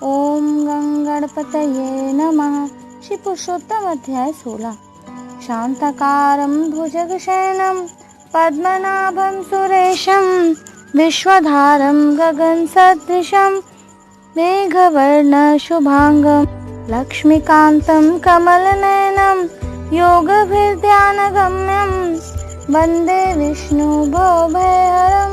ओम गंगणपतये नमः। श्री पुरुषोत्तम अध्याय 16। शांताकारं भुजगशयनं पद्मनाभं सुरेशं विश्वधारं गगनसदृशं मेघवर्णं शुभांगं लक्ष्मीकान्तं कमलनयनं योगभिर्ध्यानगम्यं वन्दे विष्णुभवभयहरं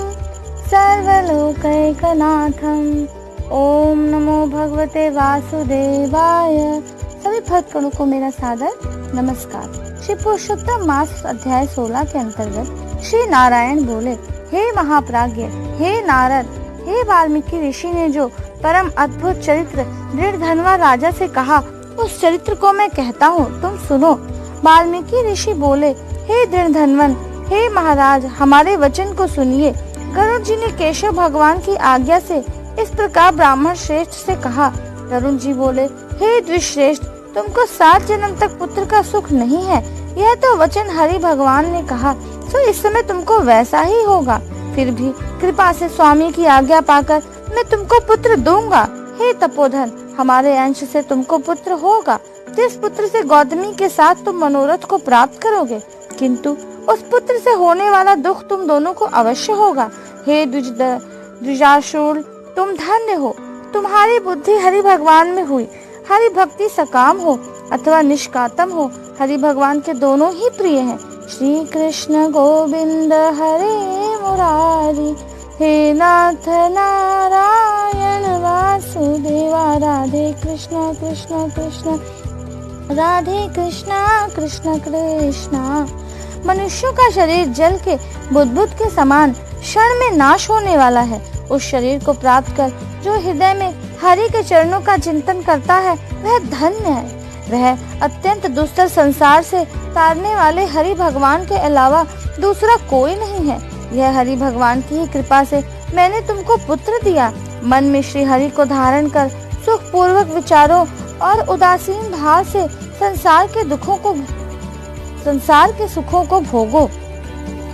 सर्वलोकैकनाथम्। ओम नमो भगवते वासुदेवाय। सभी भक्तगणों को मेरा सादर नमस्कार। श्री पुरुषोत्तम मास अध्याय 16 के अंतर्गत श्री नारायण बोले, हे महाप्राज्ञ, हे नारद, हे वाल्मीकि ऋषि ने जो परम अद्भुत चरित्र दृढ़धनवा राजा से कहा, उस चरित्र को मैं कहता हूँ, तुम सुनो। वाल्मीकि ऋषि बोले, हे दृढ़धनवन, हे महाराज, हमारे वचन को सुनिए। गरुड़ जी ने केशव भगवान की आज्ञा से इस प्रकार ब्राह्मण श्रेष्ठ से कहा। वरुण जी बोले, हे द्विश्रेष्ठ, तुमको 7 जन्म तक पुत्र का सुख नहीं है, यह तो वचन हरि भगवान ने कहा, तो इस समय तुमको वैसा ही होगा। फिर भी कृपा से स्वामी की आज्ञा पाकर मैं तुमको पुत्र दूंगा। हे तपोधन, हमारे अंश से तुमको पुत्र होगा, जिस पुत्र से गौतमी के साथ तुम मनोरथ को प्राप्त करोगे, किंतु उस पुत्र से होने वाला दुख तुम दोनों को अवश्य होगा। हे द्विजाशूल, तुम धन्य हो, तुम्हारी बुद्धि हरि भगवान में हुई। हरि भक्ति सकाम हो अथवा निष्कातम हो, हरि भगवान के दोनों ही प्रिय हैं। श्री कृष्ण गोविंद हरे मुरारी, हे नाथ नारायण वासुदेवा, राधे कृष्ण कृष्ण कृष्ण राधे कृष्ण कृष्ण कृष्ण। मनुष्यों का शरीर जल के बुदबुद के समान क्षण में नाश होने वाला है। उस शरीर को प्राप्त कर जो हृदय में हरि के चरणों का चिंतन करता है, वह धन्य है। वह अत्यंत दुस्तर संसार से तारने वाले हरि भगवान के अलावा दूसरा कोई नहीं है। यह हरि भगवान की ही कृपा से मैंने तुमको पुत्र दिया। मन में श्री हरि को धारण कर सुख पूर्वक विचारों और उदासीन भाव से संसार के सुखों को भोगो।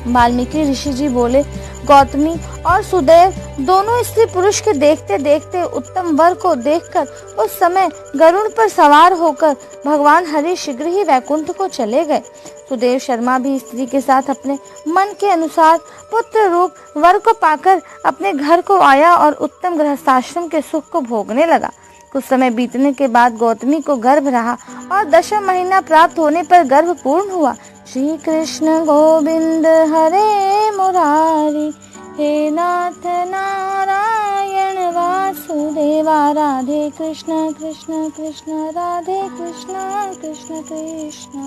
वाल्मीकि ऋषि जी बोले, गौतमी और सुदेव दोनों स्त्री पुरुष के देखते देखते उत्तम वर को देखकर उस समय गरुड़ पर सवार होकर भगवान हरि शीघ्र ही वैकुंठ को चले गए। सुदेव शर्मा भी स्त्री के साथ अपने मन के अनुसार पुत्र रूप वर को पाकर अपने घर को आया और उत्तम गृहस्थाश्रम के सुख को भोगने लगा। कुछ समय बीतने के बाद गौतमी को गर्भ रहा और 10वां महीना प्राप्त होने पर गर्भ पूर्ण हुआ। श्री कृष्ण गोविंद हरे मुरारी, हे नाथ नारायण वासुदेवा, राधे कृष्ण कृष्ण कृष्ण राधे कृष्ण कृष्ण कृष्ण।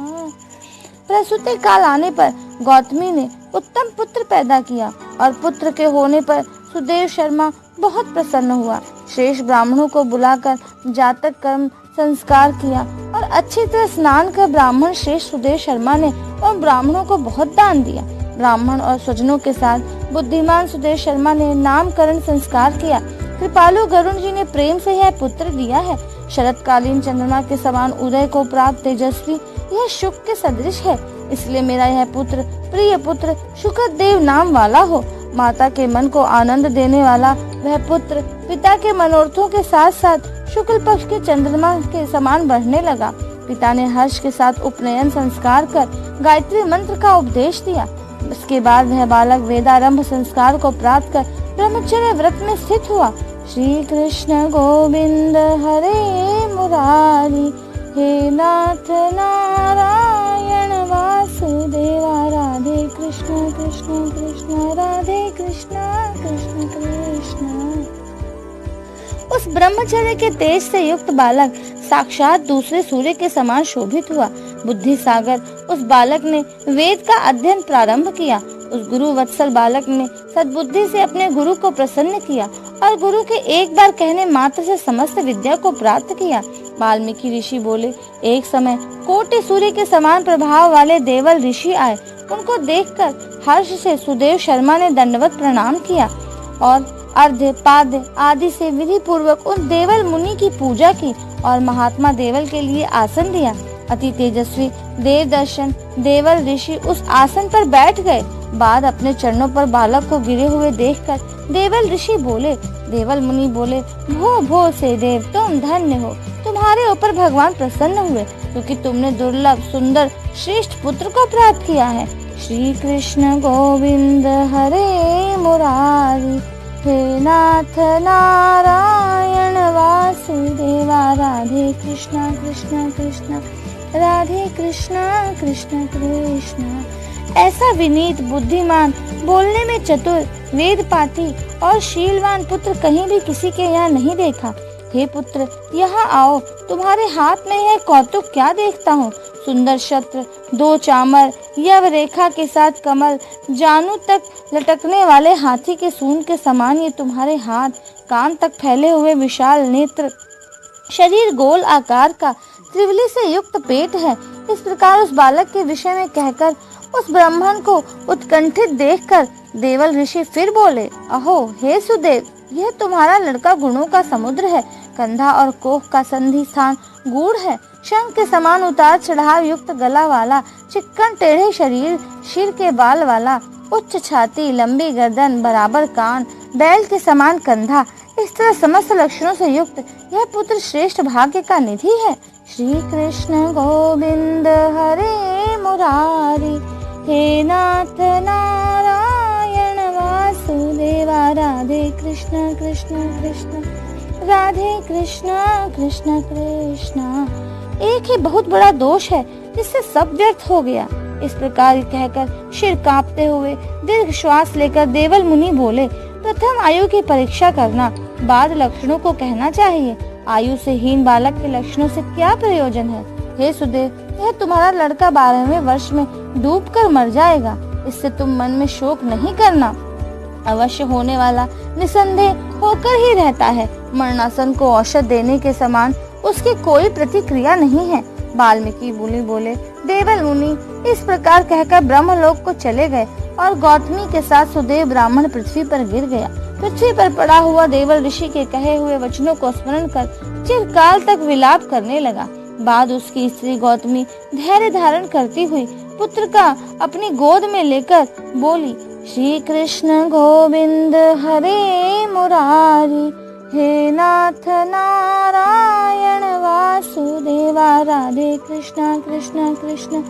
प्रसूति काल आने पर गौतमी ने उत्तम पुत्र पैदा किया और पुत्र के होने पर सुदेव शर्मा बहुत प्रसन्न हुआ। श्रेष्ठ ब्राह्मणों को बुलाकर जातक कर्म संस्कार किया और अच्छी तरह स्नान कर ब्राह्मण श्रेष्ठ सुदेव शर्मा ने उन ब्राह्मणों को बहुत दान दिया। ब्राह्मण और स्वजनों के साथ बुद्धिमान सुदेव शर्मा ने नामकरण संस्कार किया। कृपालु गरुड़ जी ने प्रेम से यह पुत्र दिया है। शरतकालीन चंद्रमा के समान उदय को प्राप्त तेजस्वी यह शुक के सदृश है, इसलिए मेरा यह पुत्र प्रिय पुत्र शुकदेव नाम वाला हो। माता के मन को आनंद देने वाला वह पुत्र पिता के मनोरथों के साथ साथ शुक्ल पक्ष के चंद्रमा के समान बढ़ने लगा। पिता ने हर्ष के साथ उपनयन संस्कार कर गायत्री मंत्र का उपदेश दिया। इसके बाद वह बालक वेदारंभ संस्कार को प्राप्त कर ब्रह्मचर्य व्रत में स्थित हुआ। श्री कृष्ण गोविंद हरे मुरारी, हे नाथ नारायण वासुदेवा, राधे कृष्ण कृष्ण कृष्ण राधे कृष्ण कृष्ण कृष्ण। उस ब्रह्मचर्य के तेज से युक्त बालक साक्षात दूसरे सूर्य के समान शोभित हुआ। बुद्धि सागर उस बालक ने वेद का अध्ययन प्रारंभ किया। उस गुरु वत्सल बालक ने सद्बुद्धि से अपने गुरु को प्रसन्न किया और गुरु के एक बार कहने मात्र से समस्त विद्या को प्राप्त किया। वाल्मीकि ऋषि बोले, एक समय कोटि सूर्य के समान प्रभाव वाले देवल ऋषि आए। उनको देखकर हर्ष से सुदेव शर्मा ने दंडवत प्रणाम किया और अर्घ्य पाद्य आदि से विधि पूर्वक उन देवल मुनि की पूजा की और महात्मा देवल के लिए आसन दिया। अति तेजस्वी देवदर्शन देवल ऋषि उस आसन पर बैठ गए। बाद अपने चरणों पर बालक को गिरे हुए देखकर देवल ऋषि बोले, देवल मुनि बोले, भो भो से देव, तुम धन्य हो। तुम्हारे ऊपर भगवान प्रसन्न हुए क्योंकि तुमने दुर्लभ सुंदर श्रेष्ठ पुत्र को प्राप्त किया है। श्री कृष्ण गोविंद हरे मुरारी, हे नाथ नारायण वासुदेवा, राधे कृष्णा कृष्णा कृष्णा राधे कृष्णा कृष्णा कृष्णा। ऐसा विनीत बुद्धिमान, बोलने में चतुर, वेद पाठी और शीलवान पुत्र कहीं भी किसी के यहाँ नहीं देखा। हे पुत्र, यहाँ आओ, तुम्हारे हाथ में है कौतुक क्या देखता हूँ। सुंदर शस्त्र, 2 चामर, यव रेखा के साथ कमल, जानू तक लटकने वाले हाथी के सूंड के समान ये तुम्हारे हाथ, कान तक फैले हुए विशाल नेत्र, शरीर गोल आकार का, त्रिवली से युक्त पेट है। इस प्रकार उस बालक के विषय में कहकर उस ब्राह्मण को उत्कंठित देखकर देवल ऋषि फिर बोले, अहो हे सुदेव, यह तुम्हारा लड़का गुणों का समुद्र है। कंधा और कोख का संधि स्थान गूढ़ है, शंख के समान उतार चढ़ाव युक्त गला वाला, चिक्कन टेढ़े शरीर, सिर के बाल वाला, उच्च छाती, लंबी गर्दन, बराबर कान, बैल के समान कंधा, इस तरह समस्त लक्षणों से युक्त यह पुत्र श्रेष्ठ भाग्य का निधि है। श्री कृष्ण गोविंद हरे मुरारी, हे नाथ नारायण वासुदेवा, राधे कृष्ण कृष्ण कृष्ण राधे कृष्ण कृष्ण कृष्ण। एक ही बहुत बड़ा दोष है जिससे सब व्यर्थ हो गया। इस प्रकार कहकर सिर कांपते हुए दीर्घ श्वास लेकर देवल मुनि बोले, प्रथम आयु की परीक्षा करना, बाद लक्षणों को कहना चाहिए। आयु से हीन बालक के लक्षणों से क्या प्रयोजन है। हे सुदेव, यह तुम्हारा लड़का 12वें वर्ष में डूबकर मर जाएगा, इससे तुम मन में शोक नहीं करना। अवश्य होने वाला निसंदेह होकर ही रहता है। मरणासन को औषध देने के समान उसकी कोई प्रतिक्रिया नहीं है। वाल्मीकि मुनि बोले, देवल मुनि इस प्रकार कहकर ब्रह्मलोक को चले गए और गौतमी के साथ सुदेव ब्राह्मण पृथ्वी पर गिर गया। पृथ्वी पर पड़ा हुआ देवल ऋषि के कहे हुए वचनों को स्मरण कर चिरकाल तक विलाप करने लगा। बाद उसकी स्त्री गौतमी धैर्य धारण करती हुई पुत्र का अपनी गोद में लेकर बोली, श्री कृष्ण गोविंद हरे मुरारी, हे नाथ नारायण वासुदेवा, राधे कृष्णा कृष्ण कृष्ण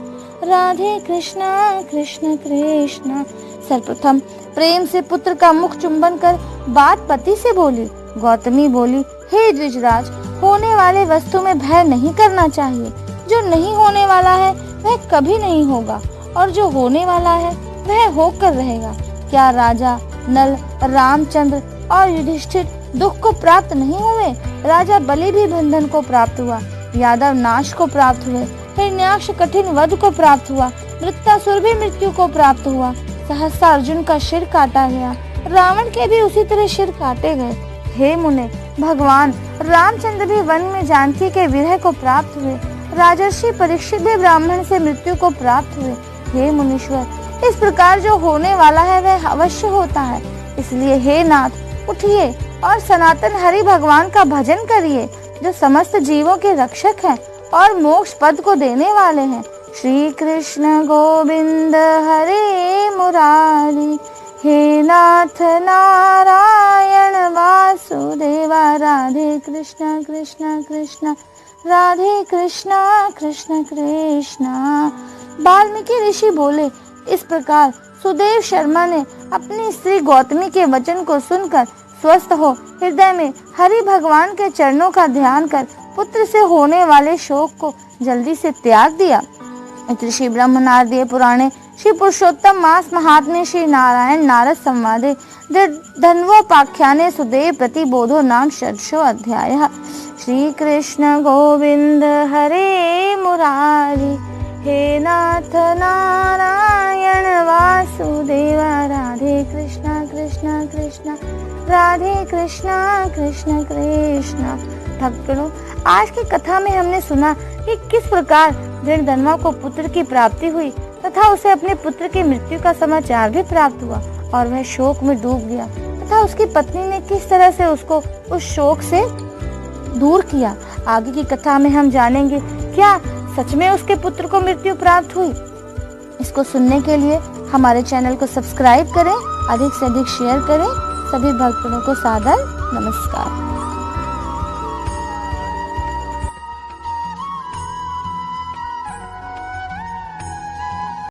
राधे कृष्णा कृष्ण कृष्ण। सर्वप्रथम प्रेम से पुत्र का मुख चुंबन कर बात पति से बोली। गौतमी बोली, हे द्विजराज, होने वाले वस्तु में भय नहीं करना चाहिए। जो नहीं होने वाला है वह कभी नहीं होगा और जो होने वाला है वह होकर रहेगा। क्या राजा नल, रामचंद्र और युधिष्ठिर दुख को प्राप्त नहीं हुए? राजा बलि भी बंधन को प्राप्त हुआ, यादव नाश को प्राप्त हुए, हिरण्याक्ष कठिन वध को प्राप्त हुआ, वृत्तासुर भी मृत्यु को प्राप्त हुआ, सहस्त्र अर्जुन का सिर काटा गया, रावण के भी उसी तरह सिर काटे गए। हे मुने, भगवान रामचंद्र भी वन में जानकी के विरह को प्राप्त हुए, राजर्षि परीक्षित भी ब्राह्मण से मृत्यु को प्राप्त हुए। हे मुनीश्वर, इस प्रकार जो होने वाला है वह अवश्य होता है। इसलिए हे नाथ, उठिए और सनातन हरि भगवान का भजन करिए, जो समस्त जीवों के रक्षक हैं और मोक्ष पद को देने वाले हैं। श्री कृष्ण गोविंद हरे मुरारी, हे नाथ नारायण वासुदेवा, राधे कृष्ण कृष्ण कृष्ण राधे कृष्ण कृष्ण कृष्ण। वाल्मीकि ऋषि बोले, इस प्रकार सुदेव शर्मा ने अपनी स्त्री गौतमी के वचन को सुनकर स्वस्थ हो हृदय में हरि भगवान के चरणों का ध्यान कर पुत्र से होने वाले शोक को जल्दी से त्याग दिया। श्री ब्रह्म नारदीय पुराणे श्री पुरुषोत्तम मास महात्म्य श्री नारायण नारद संवादे धन्वोपाख्याने सुदेव प्रतिबोधो नाम षोडशो अध्यायः। श्री कृष्ण गोविंद हरे मुरारी, हे नाथ नारायण वासुदेवा, राधे कृष्ण कृष्ण कृष्ण राधे कृष्ण कृष्ण कृष्ण। भक्तगणों, आज की कथा में हमने सुना कि किस प्रकार धन्वा को पुत्र की प्राप्ति हुई तथा उसे अपने पुत्र की मृत्यु का समाचार भी प्राप्त हुआ और वह शोक में डूब गया तथा उसकी पत्नी ने किस तरह से उसको उस शोक से दूर किया। आगे की कथा में हम जानेंगे क्या सच में उसके पुत्र को मृत्यु प्राप्त हुई? इसको सुनने के लिए हमारे चैनल को सब्सक्राइब करें, अधिक से अधिक शेयर करें। सभी भक्तों को सादर नमस्कार।